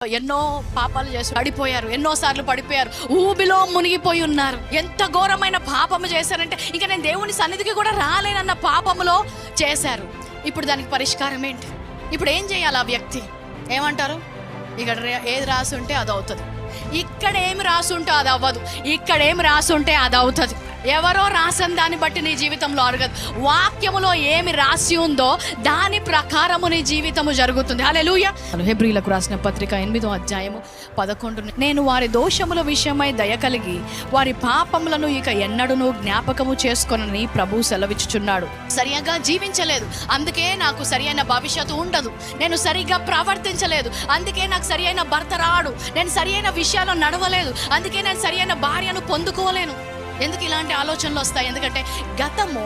ఎన్నో పాపాలు చేసి పడిపోయారు, ఎన్నోసార్లు పడిపోయారు, ఊబిలో మునిగిపోయి ఉన్నారు. ఎంత ఘోరమైన పాపము చేశారంటే ఇంకా నేను దేవుని సన్నిధికి కూడా రాలేనన్న పాపములో చేశారు. ఇప్పుడు దానికి పరిష్కారం ఏంటి? ఇప్పుడు ఏం చేయాలి? ఆ వ్యక్తి ఏమంటారు? ఇక్కడ ఏది రాసి ఉంటే అది అవుతుంది, ఇక్కడ ఏమి రాసి ఉంటే అది అవ్వదు, ఇక్కడ ఏమి రాసి ఉంటే అది అవుతుంది. ఎవరో రాసిన దాన్ని బట్టి నీ జీవితంలో అడగదు. వాక్యములో ఏమి రాసి ఉందో దాని ప్రకారము నీ జీవితము జరుగుతుంది. హల్లెలూయా. హెబ్రీలకు రాసిన పత్రిక 8వ అధ్యాయము 11. నేను వారి దోషముల విషయమై దయ కలిగి వారి పాపములను ఇక ఎన్నడూనూ జ్ఞాపకము చేసుకొనని ప్రభు సెలవిచ్చుచున్నాడు. సరిగా జీవించలేదు, అందుకే నాకు సరియైన భవిష్యత్తు ఉండదు. నేను సరిగ్గా ప్రవర్తించలేదు, అందుకే నాకు సరియైన భర్త రాడు. నేను సరియైన విషయాల్లో నడవలేదు, అందుకే నేను సరియైన భార్యను పొందుకోలేను. ఎందుకు ఇలాంటి ఆలోచనలు వస్తాయి? ఎందుకంటే గతము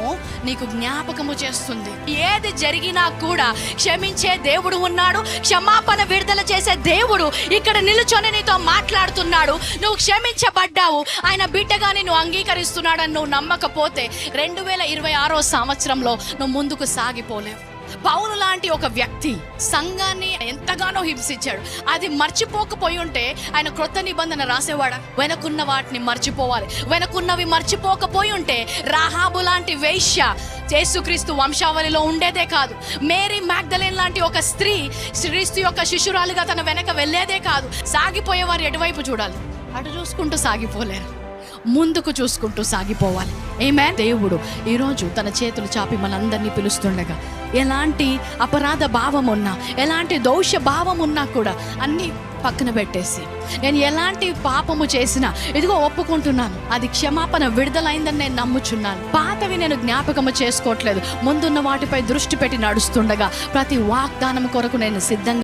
నీకు జ్ఞాపకము చేస్తుంది. ఏది జరిగినా కూడా క్షమించే దేవుడు ఉన్నాడు, క్షమాపణ విడుదల చేసే దేవుడు ఇక్కడ నిలుచొని నీతో మాట్లాడుతున్నాడు. నువ్వు క్షమించబడ్డావు, ఆయన బిడ్డగా నిన్ను అంగీకరిస్తున్నాడని నువ్వు నమ్మకపోతే 2026వ సంవత్సరంలో నువ్వు ముందుకు సాగిపోలేవు. పౌలు లాంటి ఒక వ్యక్తి సంఘాన్ని ఎంతగానో హింసించాడు. అది మర్చిపోకపోయి ఉంటే ఆయన క్రొత్త నిబంధన రాసేవాడా? వెనకున్న వాటిని మర్చిపోవాలి. వెనకున్నవి మర్చిపోకపోయి ఉంటే రాహాబు లాంటి వేశ్య యేసుక్రీస్తు వంశావళిలో ఉండేదే కాదు. మేరీ మ్యాగ్దలేన్ లాంటి ఒక స్త్రీ క్రీస్తు యొక్క శిష్యురాలుగా తన వెనక వెళ్ళేదే కాదు. సాగిపోయేవారు ఎటువైపు చూడాలి? అటు చూసుకుంటూ సాగిపోలేరు, ముందుకు చూసుకుంటూ సాగిపోవాలి. ఆమేన్. దేవుడు ఈరోజు తన చేతులు చాపి మనందరినీ పిలుస్తుండగా ఎలాంటి అపరాధ భావం ఉన్నా, ఎలాంటి దోష భావం ఉన్నా కూడా అన్నీ పక్కన పెట్టేసి నేను ఎలాంటి పాపము చేసినా ఇదిగో ఒప్పుకుంటున్నాను, అది క్షమాపణ విడుదలైందని నేను నమ్ముచున్నాను. పాతవి నేను జ్ఞాపకము చేసుకోవట్లేదు, ముందున్న వాటిపై దృష్టి పెట్టి నడుస్తుండగా ప్రతి వాగ్దానం కొరకు నేను సిద్ధంగా